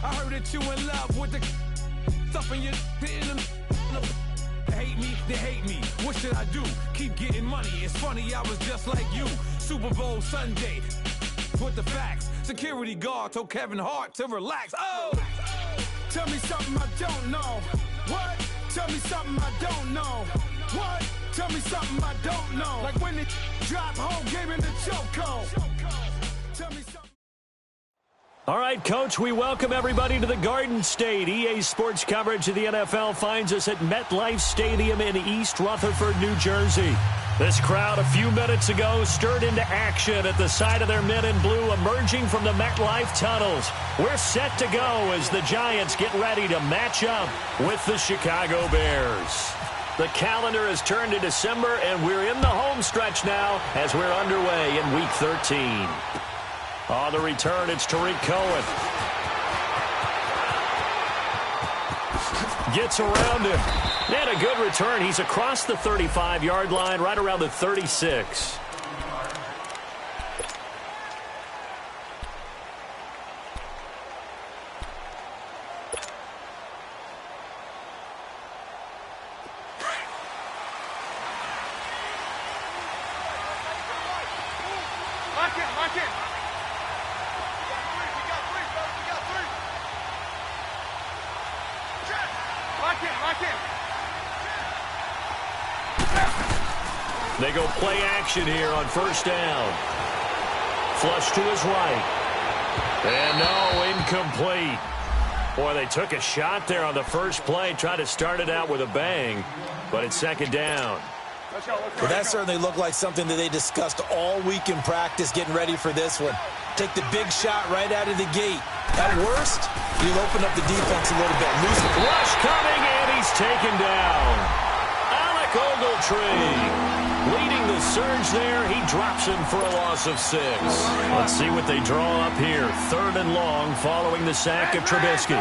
I heard that you in love with the stuff in your hate me, they hate me. What should I do? Keep getting money. It's funny, I was just like you. Super Bowl Sunday. With the facts. Security guard told Kevin Hart to relax. Oh! Tell me something I don't know. What? Tell me something I don't know. What? Tell me something I don't know. Like when it dropped home, gave me the chokehold. Tell me something. All right, Coach, we welcome everybody to the Garden State. EA Sports coverage of the NFL finds us at MetLife Stadium in East Rutherford, New Jersey. This crowd a few minutes ago stirred into action at the side of their men in blue emerging from the MetLife tunnels. We're set to go as the Giants get ready to match up with the Chicago Bears. The calendar has turned to December, and we're in the home stretch now as we're underway in Week 13. On the return, it's Tariq Cohen. Gets around him. And a good return. He's across the 35-yard line, right around the 36. They go play action here on first down. Flush to his right. And no, incomplete. Boy, they took a shot there on the first play, tried to start it out with a bang, but it's second down. Well, that certainly looked like something that they discussed all week in practice getting ready for this one. Take the big shot right out of the gate. At worst, you'll open up the defense a little bit. Rush coming, and he's taken down. Alec Ogletree leading the surge there. He drops him for a loss of 6. Let's see what they draw up here. 3rd and long following the sack of Trubisky.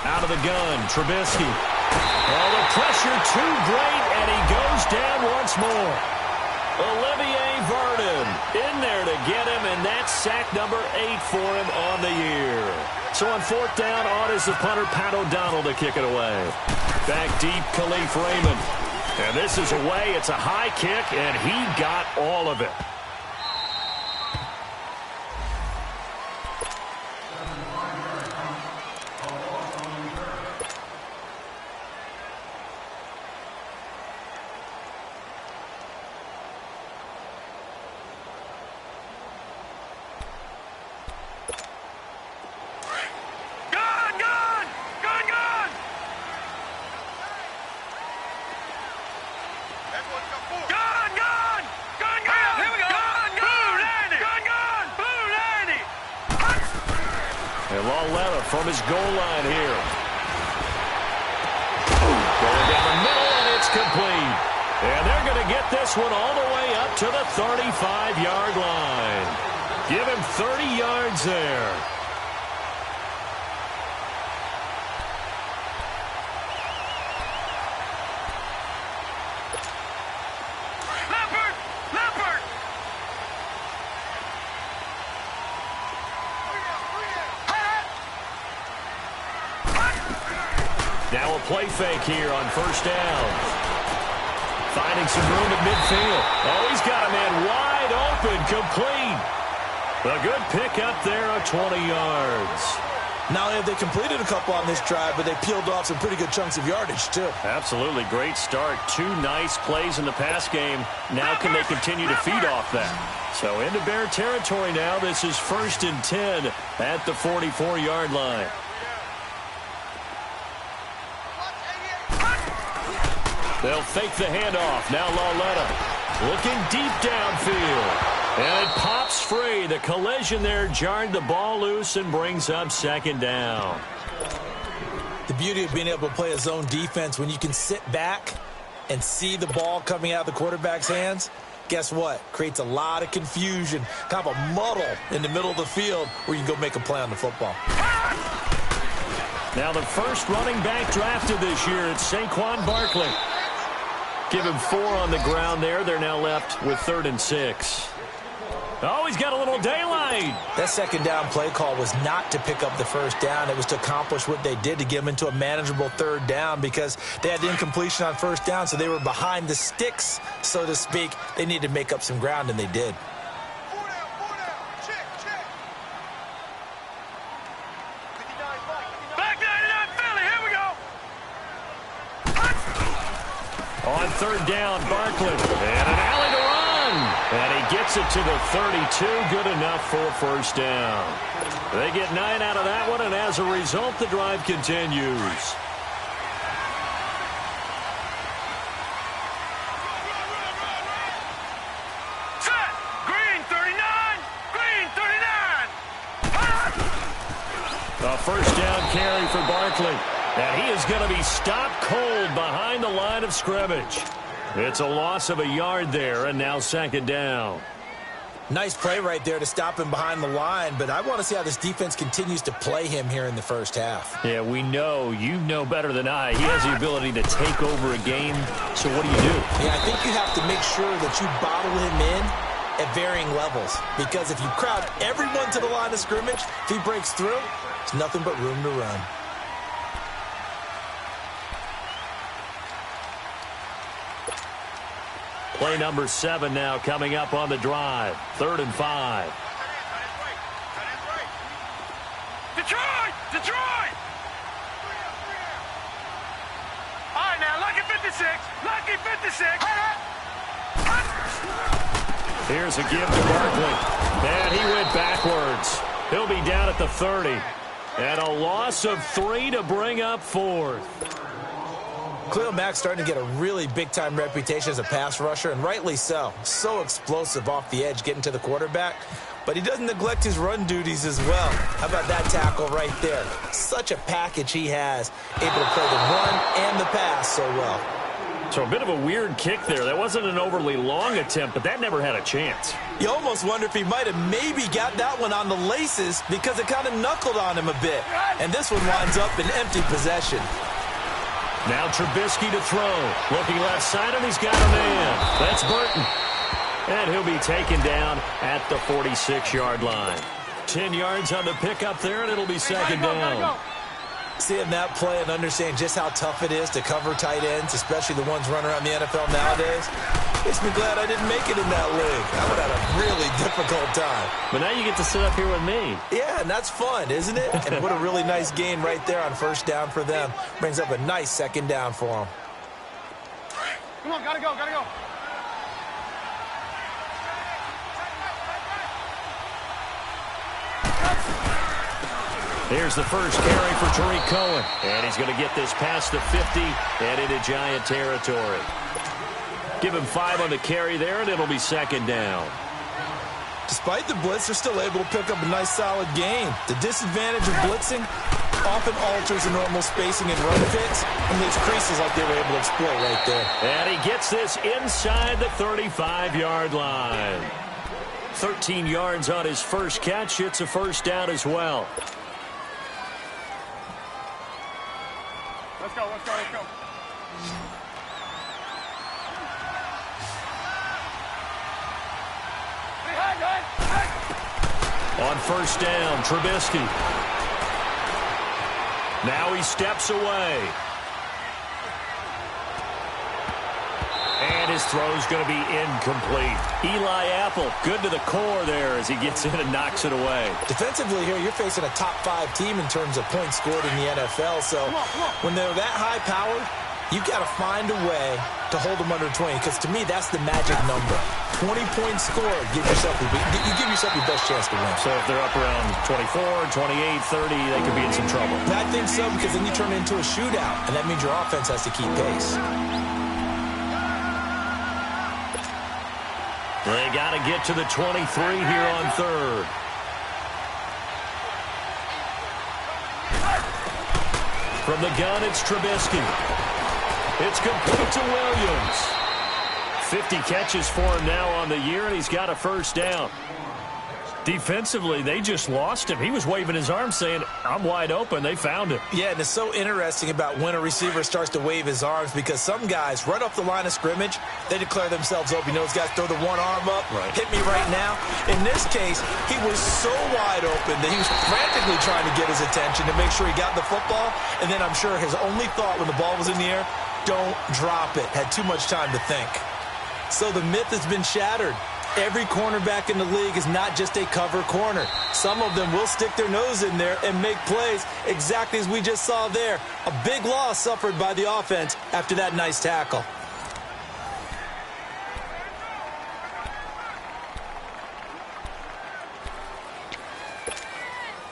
Out of the gun, Trubisky. Oh, the pressure too great, and he goes down once more. Olivier Vernon in there to get him, and that's sack number 8 for him on the year. So on 4th down, on is the punter, Pat O'Donnell, to kick it away. Back deep, Khalif Raymond. And this is away. It's a high kick, and he got all of it. From his goal line here. Going down the middle, and it's complete. And they're going to get this one all the way up to the 35-yard line. Give him 30 yards there. Now a play fake here on first down. Finding some room at midfield. Oh, he's got a man wide open, complete. A good pickup there of 20 yards. Not only have they completed a couple on this drive, but they peeled off some pretty good chunks of yardage, too. Absolutely. Great start. 2 nice plays in the pass game. Now can they continue to feed off that? So into Bear territory now. This is 1st and 10 at the 44-yard line. They'll fake the handoff. Now Lauletta looking deep downfield. And it pops free. The collision there jarred the ball loose and brings up 2nd down. The beauty of being able to play a zone defense when you can sit back and see the ball coming out of the quarterback's hands, guess what? Creates a lot of confusion, kind of a muddle in the middle of the field where you can go make a play on the football. Now the first running back drafted this year, it's Saquon Barkley. Give him 4 on the ground there. They're now left with 3rd and 6. Oh, he's got a little daylight. That second down play call was not to pick up the first down. It was to accomplish what they did, to get them into a manageable third down, because they had incompletion on first down, so they were behind the sticks, so to speak. They needed to make up some ground, and they did. On third down, Barkley. And an alley to run. And he gets it to the 32. Good enough for first down. They get 9 out of that one, and as a result, the drive continues. Set. Green 39. Green 39. A first down carry for Barkley. And he is going to be stopped cold behind the line of scrimmage. It's a loss of a yard there, and now second down. Nice play right there to stop him behind the line, but I want to see how this defense continues to play him here in the first half. Yeah, we know. You know better than I. He has the ability to take over a game, so what do you do? Yeah, I think you have to make sure that you bottle him in at varying levels, because if you crowd everyone to the line of scrimmage, if he breaks through, there's nothing but room to run. Play number 7 now coming up on the drive. 3rd and 5. Detroit! Detroit! All right, now, lucky 56. Lucky 56. Here's a give to Barkley. And he went backwards. He'll be down at the 30. And a loss of 3 to bring up 4th. Khalil Mack's starting to get a really big-time reputation as a pass rusher, and rightly so. So explosive off the edge getting to the quarterback. But he doesn't neglect his run duties as well. How about that tackle right there? Such a package he has, able to play the run and the pass so well. So a bit of a weird kick there. That wasn't an overly long attempt, but that never had a chance. You almost wonder if he might have maybe got that one on the laces, because it kind of knuckled on him a bit. And this one winds up in empty possession. Now Trubisky to throw. Looking left side, and he's got a man. That's Burton. And he'll be taken down at the 46-yard line. 10 yards on the pickup there, and it'll be second down. Seeing that play and understanding just how tough it is to cover tight ends, especially the ones running around the NFL nowadays, makes me glad I didn't make it in that league. I would have had a really difficult time. But now you get to sit up here with me. Yeah, and that's fun, isn't it? And what a really nice gain right there on first down for them. Brings up a nice second down for them. Come on, gotta go, gotta go. Here's the first carry for Tariq Cohen. And he's going to get this past the 50 and into Giant territory. Give him 5 on the carry there, and it'll be second down. Despite the blitz, they're still able to pick up a nice, solid gain. The disadvantage of blitzing often alters the normal spacing and run fits, and leaves creases like they were able to exploit right there. And he gets this inside the 35-yard line. 13 yards on his first catch. It's a first down as well. Let's go, let's go, let's go. On first down, Trubisky. Now he steps away. And his throw's going to be incomplete. Eli Apple, good to the core there as he gets in and knocks it away. Defensively here, you're facing a top-5 team in terms of points scored in the NFL. So when they're that high-powered, you've got to find a way to hold them under 20, because to me, that's the magic number. 20-point score, you give yourself your best chance to win. So if they're up around 24, 28, 30, they could be in some trouble. I think so, because then you turn it into a shootout, and that means your offense has to keep pace. They got to get to the 23 here on third. From the gun, it's Trubisky. It's complete to Williams. 50 catches for him now on the year, and he's got a first down. Defensively, they just lost him. He was waving his arms saying, I'm wide open. They found him. Yeah, and it's so interesting about when a receiver starts to wave his arms because some guys, right off the line of scrimmage, they declare themselves open. You know, those guys throw the one arm up, hit me right now. In this case, he was so wide open that he was frantically trying to get his attention to make sure he got the football. And then I'm sure his only thought when the ball was in the air, don't drop it. Had too much time to think. So the myth has been shattered. Every cornerback in the league is not just a cover corner. Some of them will stick their nose in there and make plays exactly as we just saw there. A big loss suffered by the offense after that nice tackle.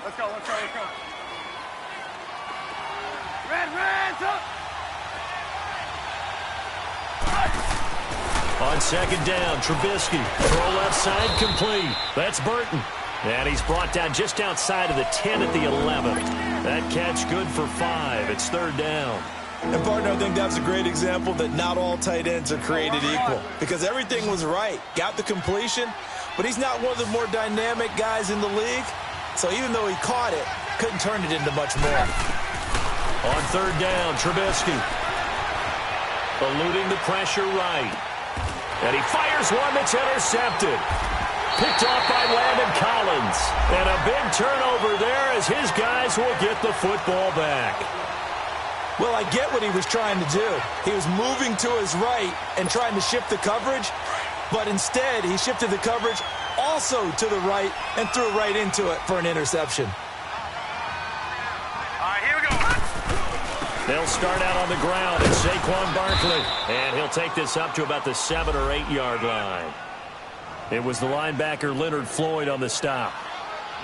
Let's go, let's go, let's go. Red, up! On second down, Trubisky. Throw left side, complete. That's Burton. And he's brought down just outside of the 10 at the 11. That catch good for 5. It's third down. And, partner, I think that's a great example that not all tight ends are created equal. Because everything was right. Got the completion, but he's not one of the more dynamic guys in the league. So even though he caught it, couldn't turn it into much more. On third down, Trubisky. Eluding the pressure right. And he fires one that's intercepted. Picked off by Landon Collins. And a big turnover there as his guys will get the football back. Well, I get what he was trying to do. He was moving to his right and trying to shift the coverage. But instead, he shifted the coverage also to the right and threw right into it for an interception. They'll start out on the ground. It's Saquon Barkley. And he'll take this up to about the 7 or 8 yard line. It was the linebacker Leonard Floyd on the stop.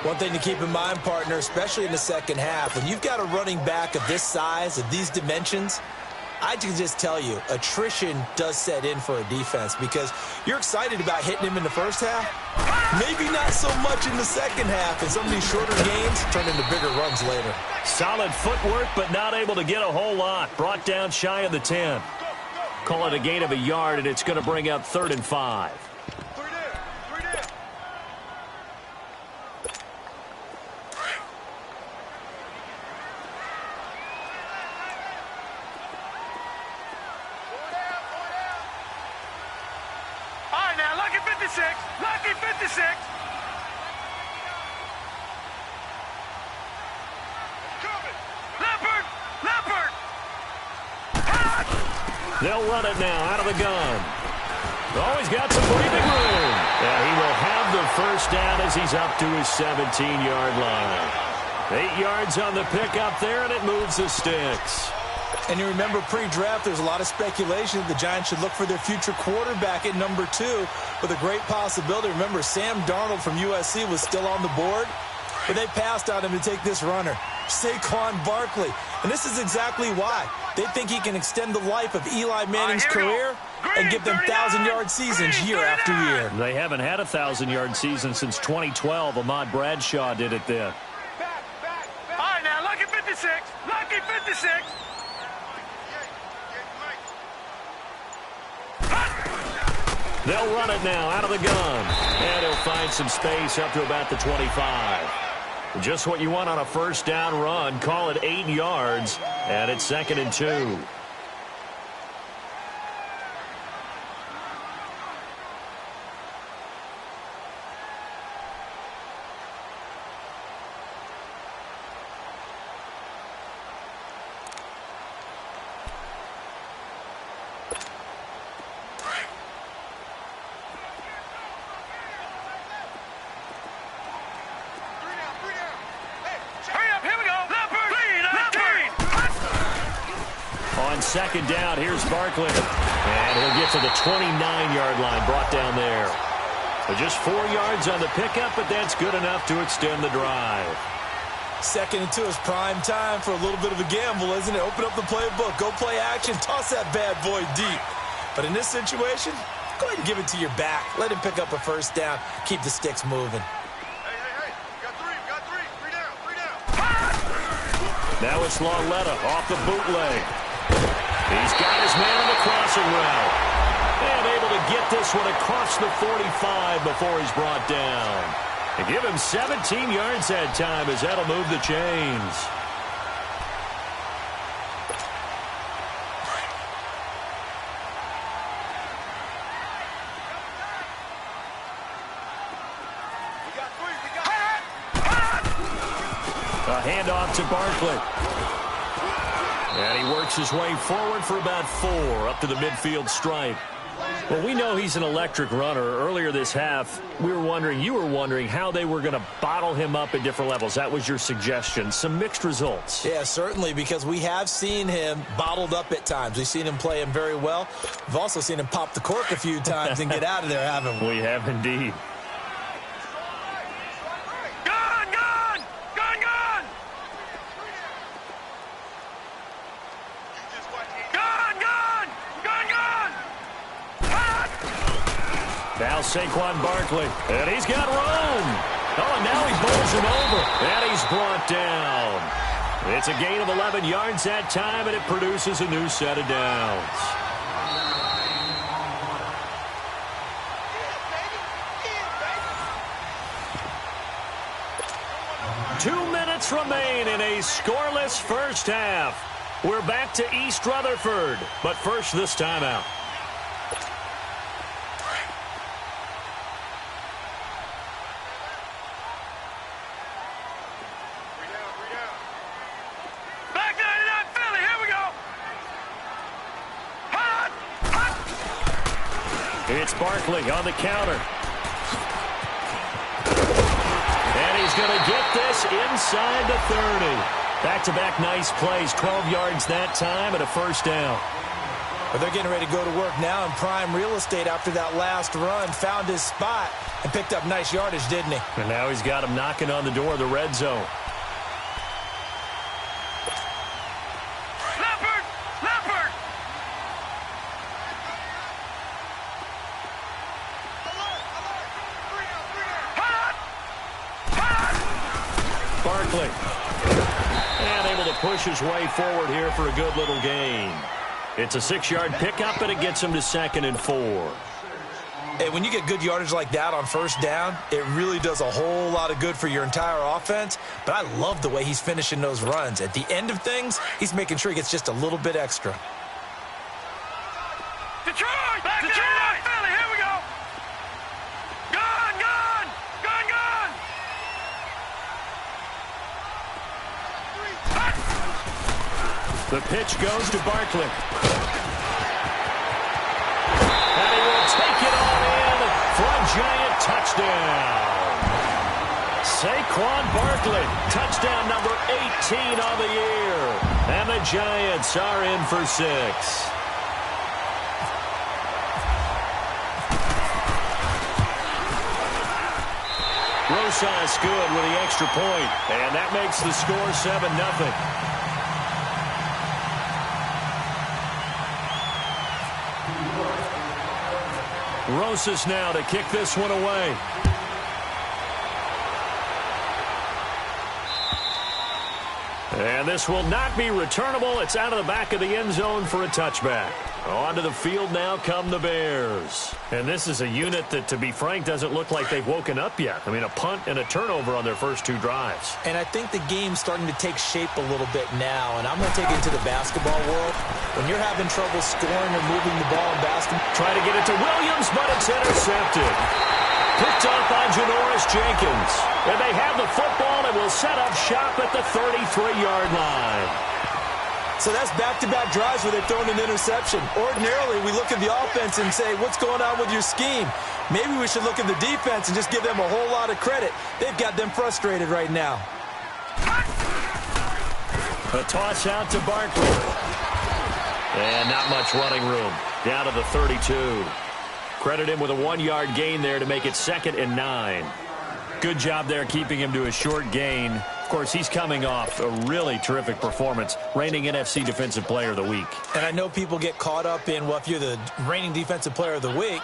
One thing to keep in mind, partner, especially in the second half, when you've got a running back of this size, of these dimensions, I can just tell you, attrition does set in for a defense because you're excited about hitting him in the first half. Maybe not so much in the second half, and some of these shorter gains turn into bigger runs later. Solid footwork, but not able to get a whole lot. Brought down shy of the 10. Call it a gain of a yard, and it's going to bring up 3rd and 5. Lucky 56. Leopard. They'll run it now out of the gun. Oh, he's got some breathing room. And he will have the first down as he's up to his 17-yard line. 8 yards on the pickup there, and it moves the sticks. And you remember pre-draft, there's a lot of speculation that the Giants should look for their future quarterback at number 2 with a great possibility. Remember, Sam Darnold from USC was still on the board, but they passed on him to take this runner, Saquon Barkley. And this is exactly why. They think he can extend the life of Eli Manning's career and give them 1,000-yard seasons year after year. They haven't had a 1,000-yard season since 2012. Ahmad Bradshaw did it then. All right, now, lucky 56. Lucky 56. They'll run it now out of the gun. And he'll find some space up to about the 25. Just what you want on a first down run. Call it 8 yards. And it's 2nd and 2. Second down, here's Barkley. And he'll get to the 29-yard line, brought down there. So just 4 yards on the pickup, but that's good enough to extend the drive. 2nd and 2 is prime time for a little bit of a gamble, isn't it? Open up the playbook, go play action, toss that bad boy deep. But in this situation, go ahead and give it to your back. Let him pick up a first down, keep the sticks moving. Hey, got three down. Now it's Lauletta off the bootleg. He's got his man on the crossing route. And able to get this one across the 45 before he's brought down. They give him 17 yards that time as that'll move the chains. A handoff to Barkley. And he works his way forward for about 4 up to the midfield stripe. Well, we know he's an electric runner. Earlier this half, you were wondering how they were going to bottle him up at different levels. That was your suggestion. Some mixed results. Yeah, certainly, because we have seen him bottled up at times. We've seen him play him very well. We've also seen him pop the cork a few times and get out of there, haven't we? We have indeed. Now Saquon Barkley, and he's got room. Oh, and now he bowls him over, and he's brought down. It's a gain of 11 yards that time, and it produces a new set of downs. Two minutes remain in a scoreless first half. We're back to East Rutherford, but first this timeout. It's Barkley on the counter. And he's going to get this inside the 30. Back-to-back nice plays, 12 yards that time and a first down. Well, they're getting ready to go to work now in prime real estate after that last run. Found his spot and picked up nice yardage, didn't he? And now he's got him knocking on the door of the red zone. Barkley. And able to push his way forward here for a good little gain. It's a 6-yard pickup, and it gets him to 2nd and 4. Hey, when you get good yardage like that on first down, it really does a whole lot of good for your entire offense. But I love the way he's finishing those runs. At the end of things, he's making sure he gets just a little bit extra. Detroit! Detroit! Philly, here we go! Gone! The pitch goes to Barkley. And he will take it all in for a giant touchdown. Saquon Barkley, touchdown number 18 on the year. And the Giants are in for 6. Rosas good with the extra point, and that makes the score 7-0. Rosas now to kick this one away. And this will not be returnable. It's out of the back of the end zone for a touchback. Onto the field now come the Bears. And this is a unit that, to be frank, doesn't look like they've woken up yet. I mean, a punt and a turnover on their first 2 drives. And I think the game's starting to take shape a little bit now. And I'm going to take it to the basketball world. When you're having trouble scoring or moving the ball in basketball. Try to get it to Williams, but it's intercepted. Picked up by Janoris Jenkins. And they have the football and will set up shop at the 33-yard line. So that's back-to-back drives where they've thrown an interception. Ordinarily, we look at the offense and say, what's going on with your scheme? Maybe we should look at the defense and just give them a whole lot of credit. They've got them frustrated right now. A toss out to Barkley. And not much running room. Down to the 32. Credit him with a 1-yard gain there to make it 2nd and 9. Good job there keeping him to a short gain. Of course, he's coming off a really terrific performance, reigning NFC Defensive Player of the Week. And I know people get caught up in, well, if you're the reigning Defensive Player of the Week,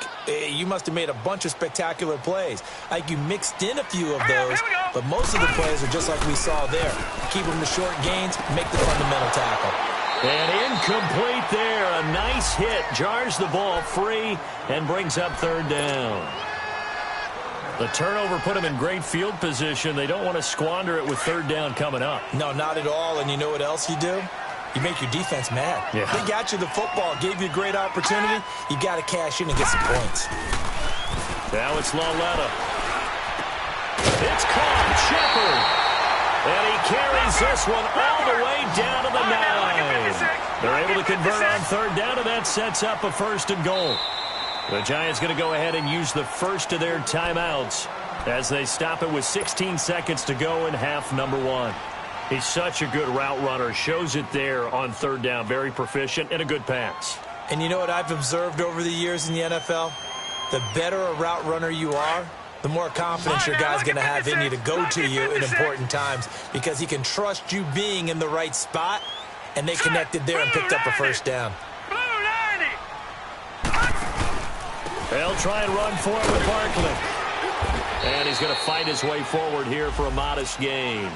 you must have made a bunch of spectacular plays. Like you mixed in a few of those, but most of the plays are just like we saw there. Keep them to short gains, make the fundamental tackle. And incomplete there. A nice hit. Jars the ball free and brings up 3rd down. The turnover put them in great field position. They don't want to squander it with third down coming up. No, not at all. And you know what else you do? You make your defense mad. Yeah. They got you the football, gave you a great opportunity. You got to cash in and get some points. Now it's Loletta. It's caught. Shepard. And he carries this one all the way down to the 9. They're able to convert on third down, and that sets up a 1st and goal. The Giants going to go ahead and use the first of their timeouts as they stop it with 16 seconds to go in half number 1. He's such a good route runner. Shows it there on third down. Very proficient and a good pass. And you know what I've observed over the years in the NFL? The better a route runner you are, the more confidence your guy's going to have in you to go to you in important times because he can trust you being in the right spot, and they connected there and picked up a 1st down. They'll try and run for it with Barkley. And he's going to fight his way forward here for a modest gain.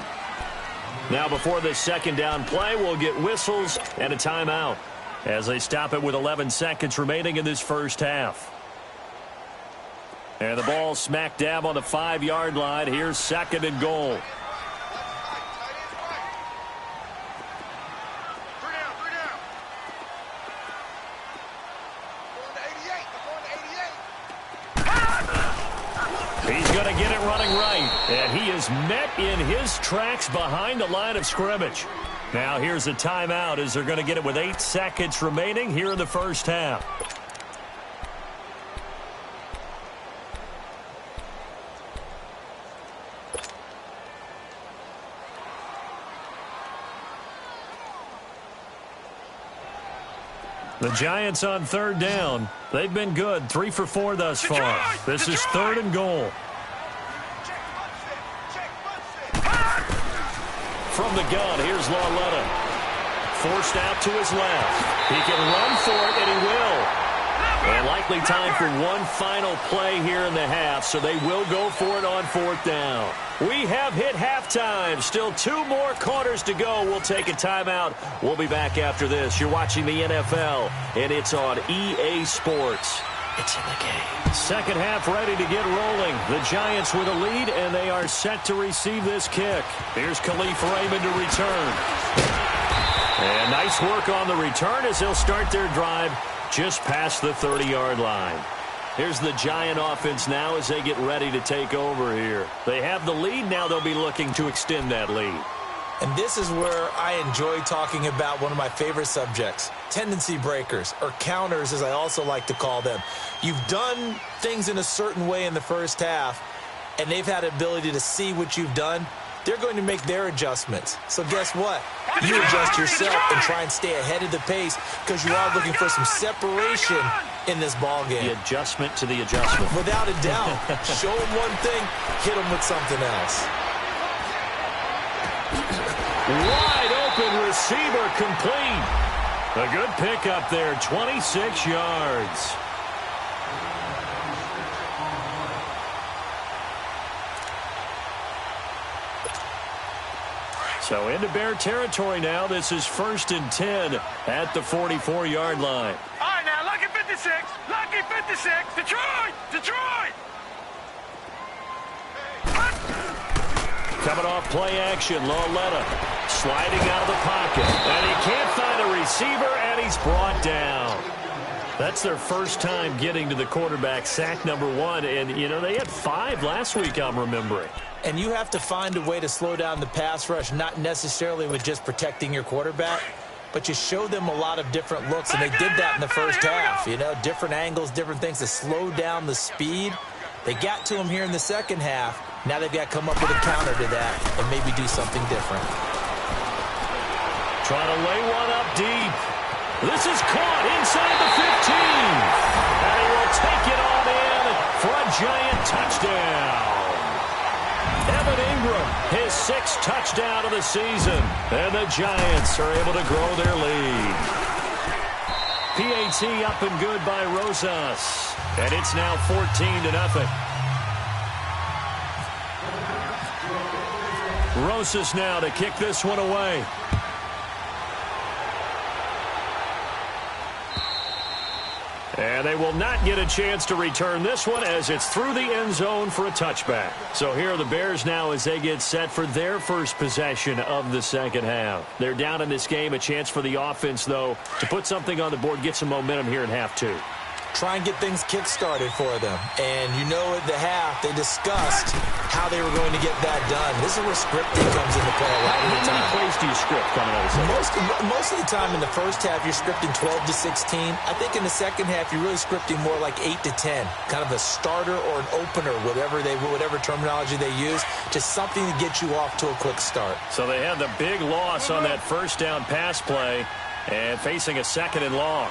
Now before this 2nd down play, we'll get whistles and a timeout as they stop it with 11 seconds remaining in this first half. And the ball smack dab on the 5-yard line. Here's 2nd and goal. He's going to get it running right. And he is met in his tracks behind the line of scrimmage. Now here's a timeout as they're going to get it with 8 seconds remaining here in the first half. The Giants on third down. They've been good. 3 for 4 thus far. This is 3rd and goal. From the gun, here's Loletta. Forced out to his left. He can run for it, and he will. And likely time for one final play here in the half, so they will go for it on 4th down. We have hit halftime. Still 2 more quarters to go. We'll take a timeout. We'll be back after this. You're watching the NFL, and it's on EA Sports. It's in the game. Second half ready to get rolling. The Giants with a lead, and they are set to receive this kick. Here's Khalif Raymond to return. And nice work on the return as they'll start their drive just past the 30-yard line. Here's the Giant offense now as they get ready to take over here. They have the lead. Now they'll be looking to extend that lead. And this is where I enjoy talking about one of my favorite subjects, tendency breakers, or counters as I also like to call them. You've done things in a certain way in the first half, and they've had the ability to see what you've done. They're going to make their adjustments. So guess what? You adjust yourself and try and stay ahead of the pace because you are looking for some separation in this ball game. The adjustment to the adjustment. Without a doubt. Show them one thing, hit them with something else. Wide open receiver complete. A good pickup there, 26 yards. So into Bear territory now. This is 1st and 10 at the 44-yard line. All right, now, lucky 56. Lucky 56. Detroit! Detroit! Coming off play action, Loletta sliding out of the pocket. And he can't find a receiver, and he's brought down. That's their first time getting to the quarterback, sack number 1. And, you know, they had 5 last week, I'm remembering. And you have to find a way to slow down the pass rush, not necessarily with just protecting your quarterback, but you show them a lot of different looks, and they did that in the first half. You know, different angles, different things to slow down the speed. They got to him here in the second half. Now they've got to come up with a counter to that and maybe do something different. Trying to lay one up deep. This is caught inside the 15. And he will take it on in for a Giant touchdown. Evan Ingram, his 6th touchdown of the season. And the Giants are able to grow their lead. PAT up and good by Rosas. And it's now 14-0. Rosas now to kick this one away. And they will not get a chance to return this one as it's through the end zone for a touchback. So here are the Bears now as they get set for their first possession of the second half. They're down in this game. A chance for the offense, though, to put something on the board, get some momentum here in half two. Try and get things kick-started for them. And you know at the half, they discussed how they were going to get that done. This is where scripting comes into play a lot of the time. How many plays do you script coming out of the second? Most of the time in the first half, you're scripting 12 to 16. I think in the second half, you're really scripting more like 8 to 10. Kind of a starter or an opener, whatever terminology they use, just something to get you off to a quick start. So they had the big loss on that first down pass play and facing a second and long.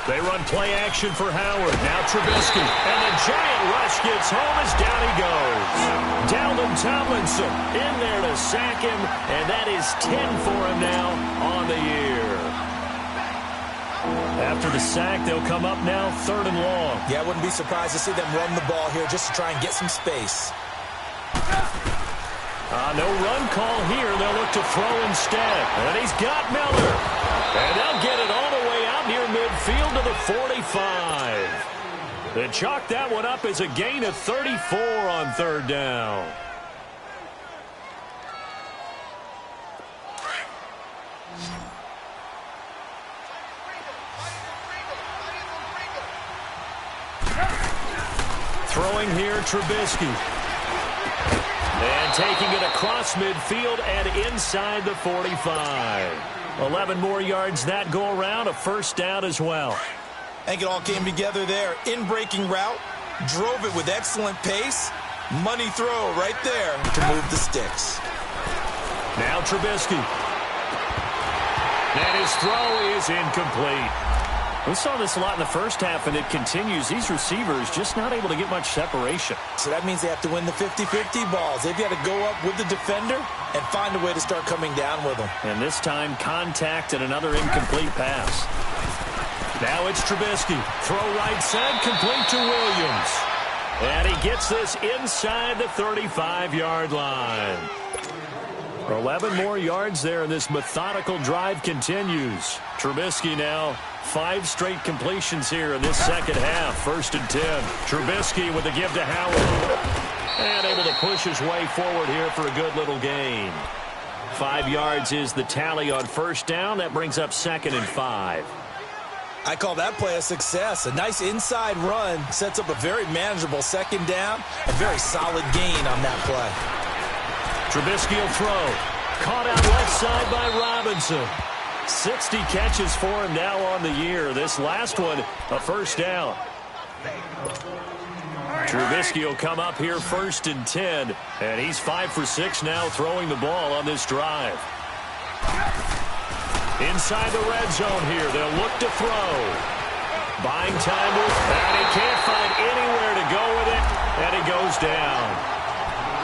They run play action for Howard. Now Trubisky. And the giant rush gets home as down he goes. Dalvin Tomlinson in there to sack him. And that is 10 for him now on the year. After the sack, they'll come up now 3rd and long. Yeah, I wouldn't be surprised to see them run the ball here just to try and get some space. No run call here. They'll look to throw instead. And he's got Miller. And they'll get it all the way out near midfield to the 45. They chalk that one up as a gain of 34 on 3rd down. Throwing here, Trubisky. And taking it across midfield and inside the 45. 11 more yards that go around, a first down as well. I think it all came together there. In-breaking route, drove it with excellent pace. Money throw right there to move the sticks. Now Trubisky. And his throw is incomplete. We saw this a lot in the first half, and it continues. These receivers just not able to get much separation. So that means they have to win the 50-50 balls. They've got to go up with the defender and find a way to start coming down with them. And this time, contact and another incomplete pass. Now it's Trubisky. Throw right side, complete to Williams. And he gets this inside the 35-yard line. 11 more yards there, and this methodical drive continues. Trubisky now 5 straight completions here in this second half. 1st and 10. Trubisky with the give to Howard. And able to push his way forward here for a good little gain. 5 yards is the tally on 1st down. That brings up 2nd and 5. I call that play a success. A nice inside run sets up a very manageable 2nd down. A very solid gain on that play. Trubisky will throw. Caught out left side by Robinson. 60 catches for him now on the year. This last one, a first down. Trubisky will come up here 1st and 10. And he's 5 for 6 now throwing the ball on this drive. Inside the red zone here. They'll look to throw. Buying time with, and he can't find anywhere to go with it. And he goes down.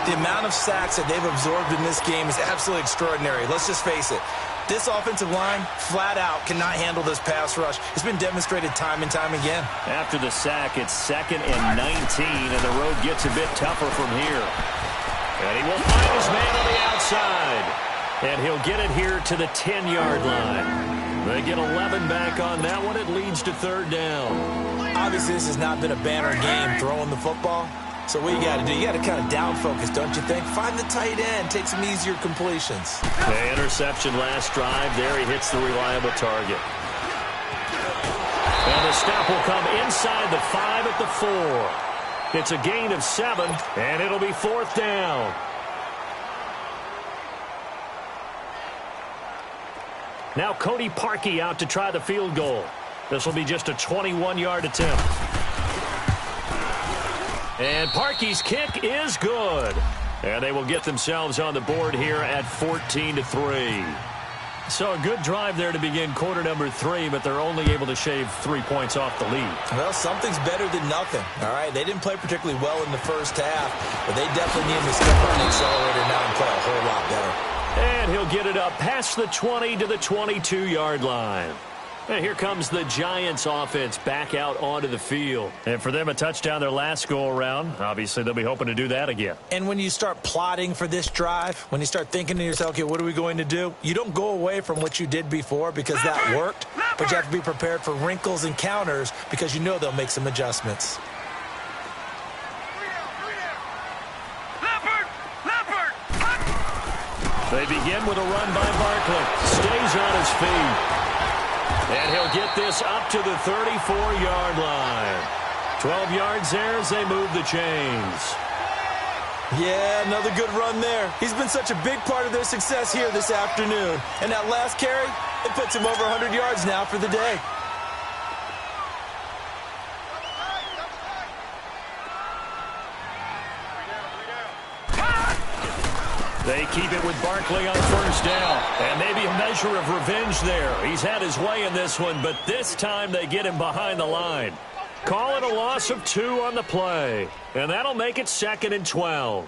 The amount of sacks that they've absorbed in this game is absolutely extraordinary. Let's just face it. This offensive line, flat out, cannot handle this pass rush. It's been demonstrated time and time again. After the sack, it's 2nd and 19, and the road gets a bit tougher from here. And he will find his man on the outside. And he'll get it here to the 10-yard line. They get 11 back on that one. It leads to 3rd down. Obviously, this has not been a banner game throwing the football. So what you got to do, you got to kind of down focus, don't you think? Find the tight end, take some easier completions. The interception last drive. There he hits the reliable target. And the stop will come inside the 5 at the 4. It's a gain of 7, and it'll be 4th down. Now Cody Parkey out to try the field goal. This will be just a 21-yard attempt. And Parkey's kick is good. And they will get themselves on the board here at 14-3. So a good drive there to begin quarter number 3, but they're only able to shave 3 points off the lead. Well, something's better than nothing, all right? They didn't play particularly well in the first half, but they definitely need to step on the accelerator now and play a whole lot better. And he'll get it up past the 20 to the 22-yard line. And here comes the Giants offense back out onto the field. And for them, a touchdown their last go-around. Obviously, they'll be hoping to do that again. And when you start plotting for this drive, when you start thinking to yourself, okay, what are we going to do? You don't go away from what you did before because that worked. but you have to be prepared for wrinkles and counters because you know they'll make some adjustments. They begin with a run by Barkley. Stays on his feet. And he'll get this up to the 34-yard line. 12 yards there as they move the chains. Yeah, another good run there. He's been such a big part of their success here this afternoon. And that last carry, it puts him over 100 yards now for the day. They keep it with Barkley on first down. And maybe a measure of revenge there. He's had his way in this one, but this time they get him behind the line. Call it a loss of 2 on the play. And that'll make it 2nd and 12.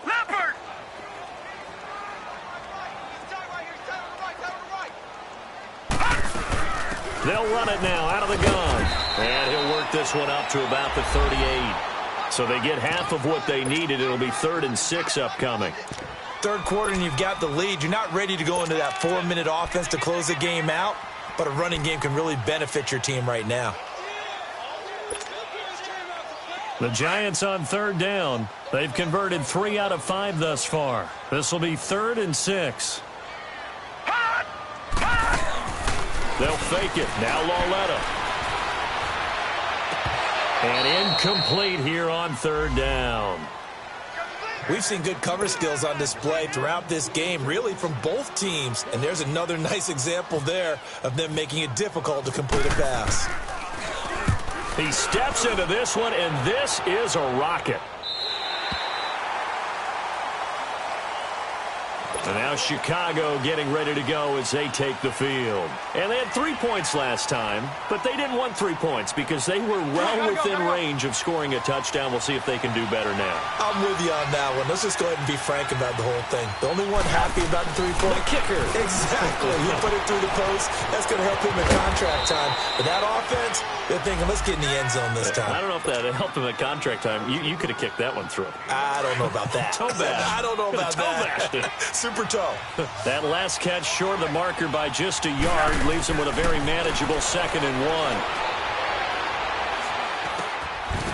Leopard! They'll run it now out of the gun. And he'll work this one up to about the 38. So they get half of what they needed. It'll be 3rd and 6 upcoming. Third quarter and you've got the lead. You're not ready to go into that 4-minute offense to close the game out, but a running game can really benefit your team right now. The Giants on 3rd down. They've converted 3 out of 5 thus far. This will be 3rd and 6. They'll fake it. Now Lauletta. And incomplete here on 3rd down. We've seen good cover skills on display throughout this game, really from both teams. And there's another nice example there of them making it difficult to complete a pass. He steps into this one, and this is a rocket. And now Chicago getting ready to go as they take the field. And they had 3 points last time, but they didn't want 3 points because they were well within range of scoring a touchdown. We'll see if they can do better now. I'm with you on that one. Let's just go ahead and be frank about the whole thing. The only one happy about the 3-point kicker. Exactly. He put it through the post. That's going to help him in contract time. But that offense, they're thinking, let's get in the end zone this time. I don't know if that helped him at contract time. You could have kicked that one through. I don't know about that. Toe bash. I don't know about that. Super toe. That last catch short of the marker by just a yard leaves him with a very manageable 2nd and 1.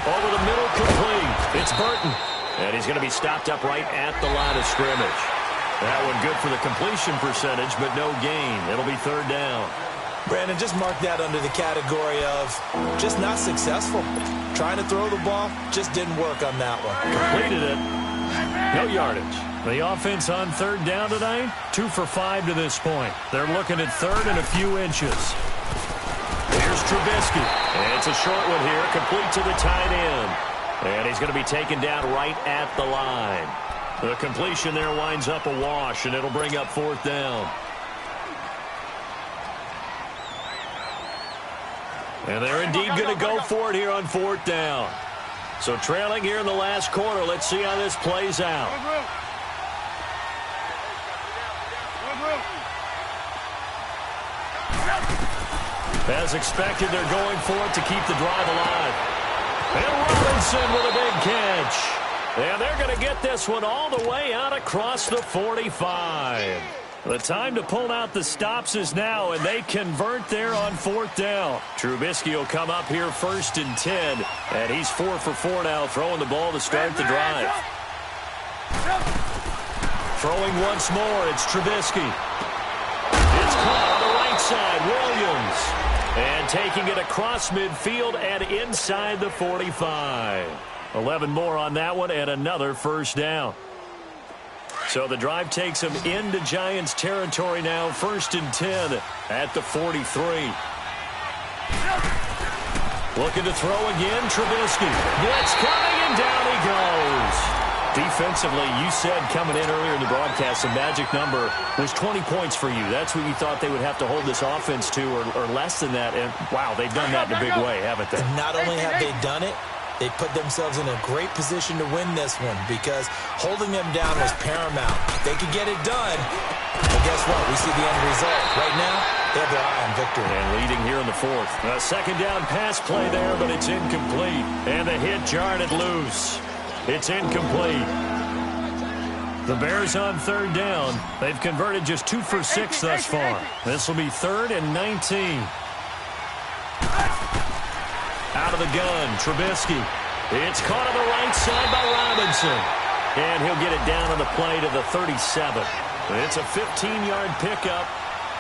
Over the middle, complete. It's Burton. And he's going to be stopped up right at the line of scrimmage. That one good for the completion percentage, but no gain. It'll be 3rd down. Brandon, just mark that under the category of just not successful. Trying to throw the ball, just didn't work on that one. Completed it. No yardage. The offense on 3rd down tonight, 2 for 5 to this point. They're looking at 3rd and a few inches. Here's Trubisky. And it's a short one here, complete to the tight end. And he's going to be taken down right at the line. The completion there winds up a wash, and it'll bring up 4th down. And they're indeed going to go for it here on 4th down. So trailing here in the last quarter. Let's see how this plays out. As expected, they're going for it to keep the drive alive. And Robinson with a big catch. And they're going to get this one all the way out across the 45. The time to pull out the stops is now, and they convert there on 4th down. Trubisky will come up here 1st and 10, and he's 4 for 4 now, throwing the ball to start the drive. Throwing once more, it's Trubisky. It's caught on the right side, Williams. And taking it across midfield and inside the 45. 11 more on that one, and another 1st down. So the drive takes them into Giants territory now, 1st and 10 at the 43. Looking to throw again, Trubisky. Blitz coming, and down he goes. Defensively, you said coming in earlier in the broadcast, the magic number was 20 points for you. That's what you thought they would have to hold this offense to, or less than that. And, wow, they've done that in a big way, haven't they? And not only have they done it, they put themselves in a great position to win this one because holding them down was paramount. They could get it done, but guess what? We see the end result. Right now, they have their eye on victory. And leading here in the 4th. A 2nd down pass play there, but it's incomplete. And the hit jarred it loose. It's incomplete. The Bears on third down. They've converted just 2 for 6 thus far. This will be 3rd and 19. Out of the gun, Trubisky. It's caught on the right side by Robinson. And he'll get it down on the play to the 37. It's a 15-yard pickup,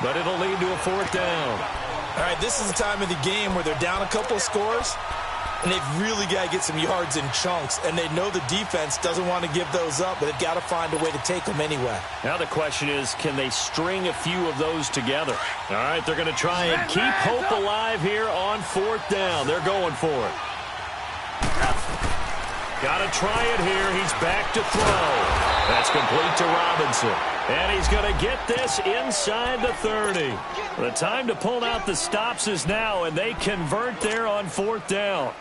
but it'll lead to a 4th down. All right, this is the time of the game where they're down a couple of scores, and they've really got to get some yards in chunks, and they know the defense doesn't want to give those up, but they've got to find a way to take them anyway. Now the question is, can they string a few of those together? All right, they're going to try and keep hope alive here on 4th down. They're going for it. Got to try it here. He's back to throw. That's complete to Robinson. And he's going to get this inside the 30. The time to pull out the stops is now, and they convert there on 4th down.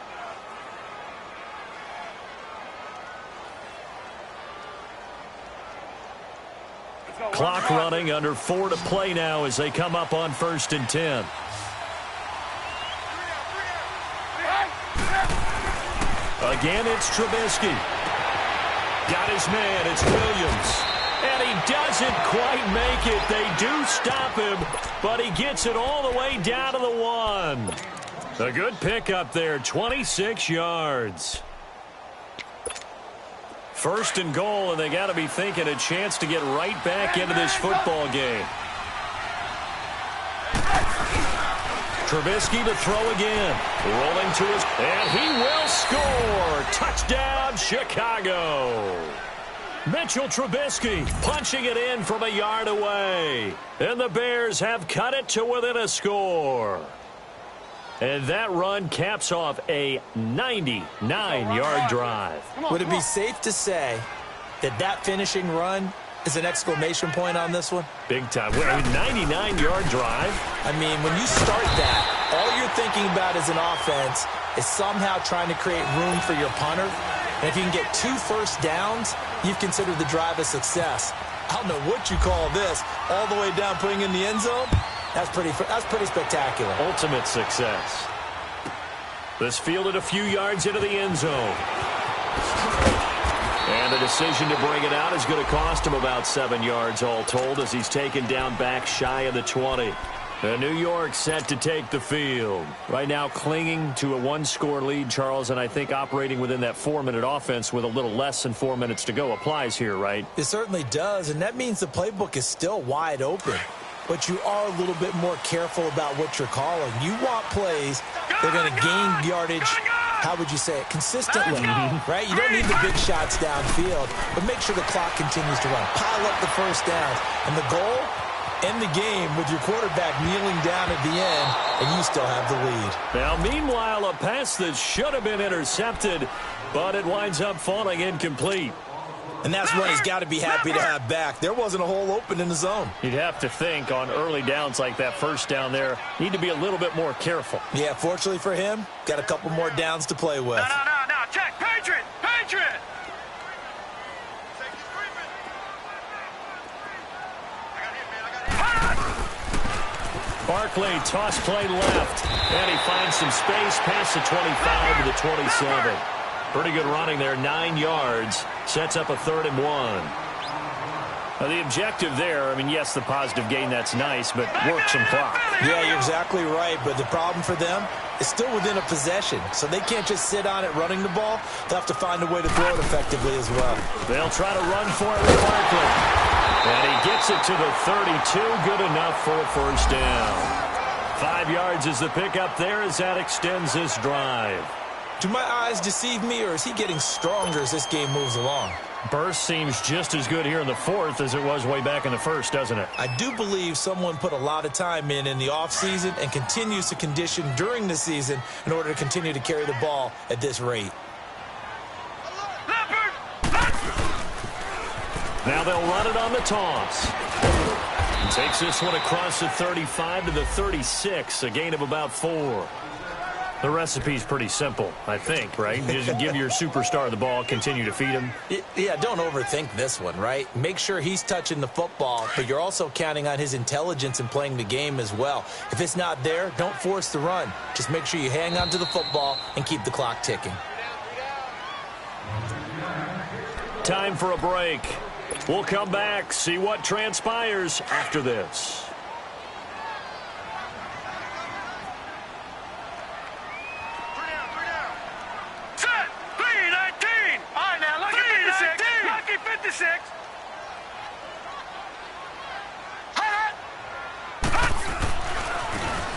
Clock running, under 4 to play now as they come up on 1st and 10. Again, it's Trubisky. Got his man, it's Williams. And he doesn't quite make it. They do stop him, but he gets it all the way down to the 1. A good pickup there, 26 yards. 1st and goal, and they got to be thinking a chance to get right back into this football game. Trubisky to throw again. Rolling to his... And he will score! Touchdown, Chicago! Mitchell Trubisky punching it in from a yard away. And the Bears have cut it to within a score. And that run caps off a 99-yard drive. Would it be safe to say that that finishing run is an exclamation point on this one? Big time. Well, a 99-yard drive. I mean, when you start that, all you're thinking about as an offense is somehow trying to create room for your punter. And if you can get 2 first downs, you've considered the drive a success. I don't know what you call this. All the way down, putting in the end zone. That's pretty spectacular. Ultimate success. This fielded a few yards into the end zone. And the decision to bring it out is going to cost him about 7 yards all told as he's taken down back shy of the 20. And New York set to take the field. Right now clinging to a 1-score lead, Charles, and I think operating within that 4-minute offense with a little less than 4 minutes to go applies here, right? It certainly does, and that means the playbook is still wide open. But you are a little bit more careful about what you're calling. You want plays that are going to gain yardage, how would you say it, consistently, right? You don't need the big shots downfield, but make sure the clock continues to run. Pile up the first downs. And the goal, end the game with your quarterback kneeling down at the end, and you still have the lead. Now, meanwhile, a pass that should have been intercepted, but it winds up falling incomplete. And that's one he's got to be happy to have back. There wasn't a hole open in the zone. You'd have to think on early downs like that first down there, need to be a little bit more careful. Yeah, fortunately for him, got a couple more downs to play with. No. Check. Patriot. Barkley, toss play left. And he finds some space past the 25 to the 27. Pretty good running there, 9 yards. Sets up a 3rd and 1. Now, the objective there, I mean, yes, the positive gain, that's nice, but work some clock. Yeah, you're exactly right, but the problem for them is still within a possession, so they can't just sit on it running the ball. They'll have to find a way to throw it effectively as well. They'll try to run for it with Barkley. And he gets it to the 32, good enough for a 1st down. 5 yards is the pickup there as that extends this drive. Do my eyes deceive me, or is he getting stronger as this game moves along? Burst seems just as good here in the 4th as it was way back in the 1st, doesn't it? I do believe someone put a lot of time in the offseason and continues to condition during the season in order to continue to carry the ball at this rate. Now they'll run it on the toss. And takes this one across the 35 to the 36, a gain of about 4. The recipe's pretty simple, I think, right? Just give your superstar the ball, continue to feed him. Yeah, don't overthink this one, right? Make sure he's touching the football, but you're also counting on his intelligence in playing the game as well. If it's not there, don't force the run. Just make sure you hang on to the football and keep the clock ticking. Time for a break. We'll come back, see what transpires after this. Set! 3-19! All right, now, lucky 56! Lucky 56!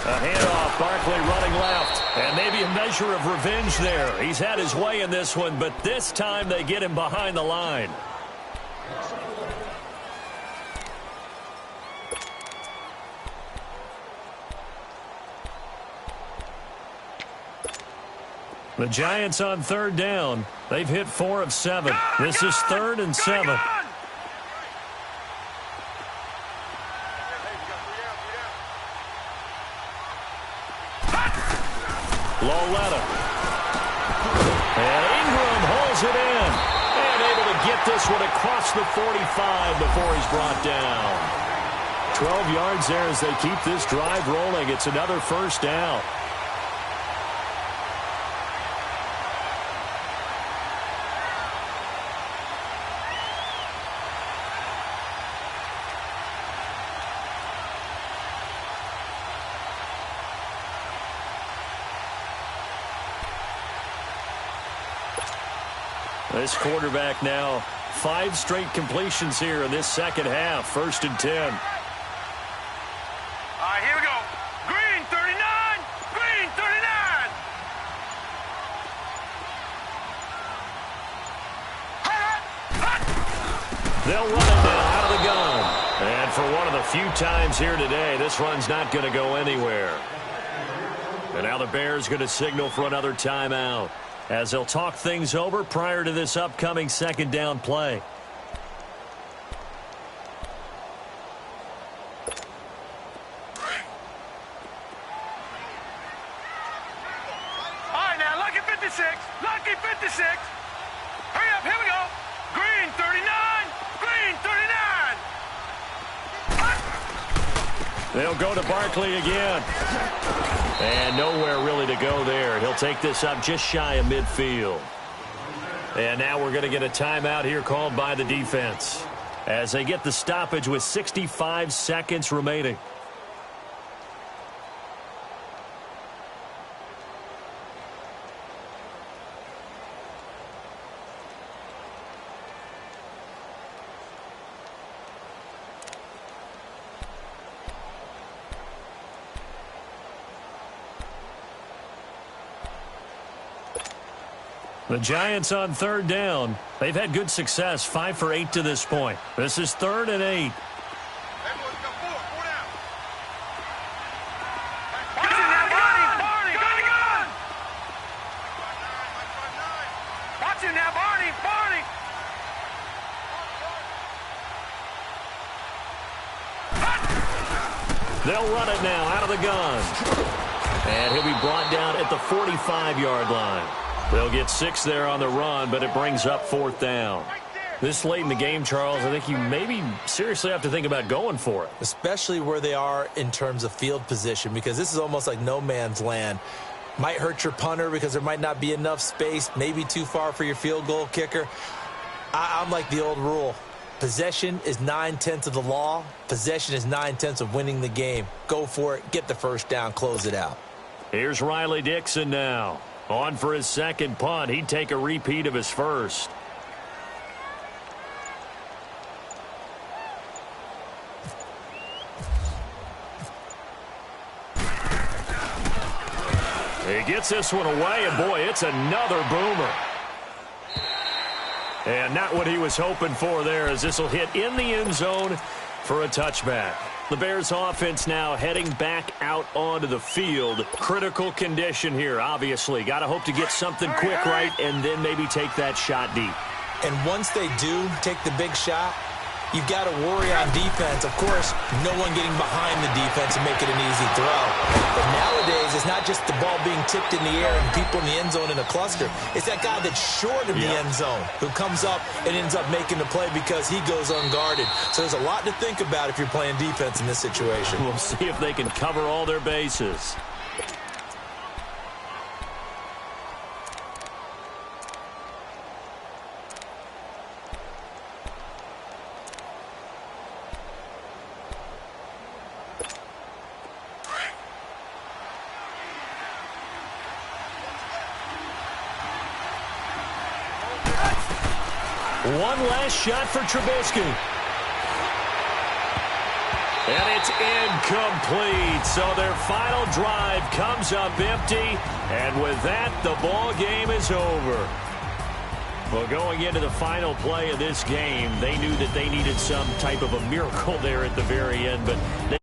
A handoff, Barkley running left. And maybe a measure of revenge there. He's had his way in this one, but this time they get him behind the line. The Giants on third down. They've hit 4 of 7. This is 3rd and 7. Loletta. And Ingram holds it in. And able to get this one across the 45 before he's brought down. 12 yards there as they keep this drive rolling. It's another first down. This quarterback now 5 straight completions here in this second half. 1st and 10. All right, here we go. Green 39. Green 39. They'll run it now out of the gun. And for one of the few times here today, this run's not going to go anywhere. And now the Bears going to signal for another timeout, as they'll talk things over prior to this upcoming second down play. All right, now, lucky 56. Lucky 56. Hurry up, here we go. Green 39. Green 39. They'll go to Barkley again. And nowhere really to go there. He'll take this up just shy of midfield. And now we're going to get a timeout here called by the defense, as they get the stoppage with 65 seconds remaining. The Giants on third down. They've had good success, 5 for 8 to this point. This is 3rd and 8. Watch it now, Barney. Barney. They'll run it now out of the gun. And he'll be brought down at the 45-yard line. They'll get 6 there on the run, but it brings up 4th down. This late in the game, Charles, I think you maybe seriously have to think about going for it. Especially where they are in terms of field position, because this is almost like no man's land. Might hurt your punter because there might not be enough space, maybe too far for your field goal kicker. I'm like the old rule. Possession is 9/10 of the law. Possession is 9/10 of winning the game. Go for it. Get the first down. Close it out. Here's Riley Dixon now. On for his second punt. He'd take a repeat of his first. He gets this one away, and boy, it's another boomer. And not what he was hoping for there, as this will hit in the end zone for a touchback. The Bears offense now heading back out onto the field. Critical condition here, obviously. Got to hope to get something quick right and then maybe take that shot deep. And once they do take the big shot, you've got to worry on defense. Of course, no one getting behind the defense and make it an easy throw. But nowadays, it's not just the ball being tipped in the air and people in the end zone in a cluster. It's that guy that's short of the end zone who comes up and ends up making the play because he goes unguarded. So there's a lot to think about if you're playing defense in this situation. We'll see if they can cover all their bases. One last shot for Trubisky. And it's incomplete. So their final drive comes up empty. And with that, the ball game is over. Well, going into the final play of this game, they knew that they needed some type of a miracle there at the very end, but they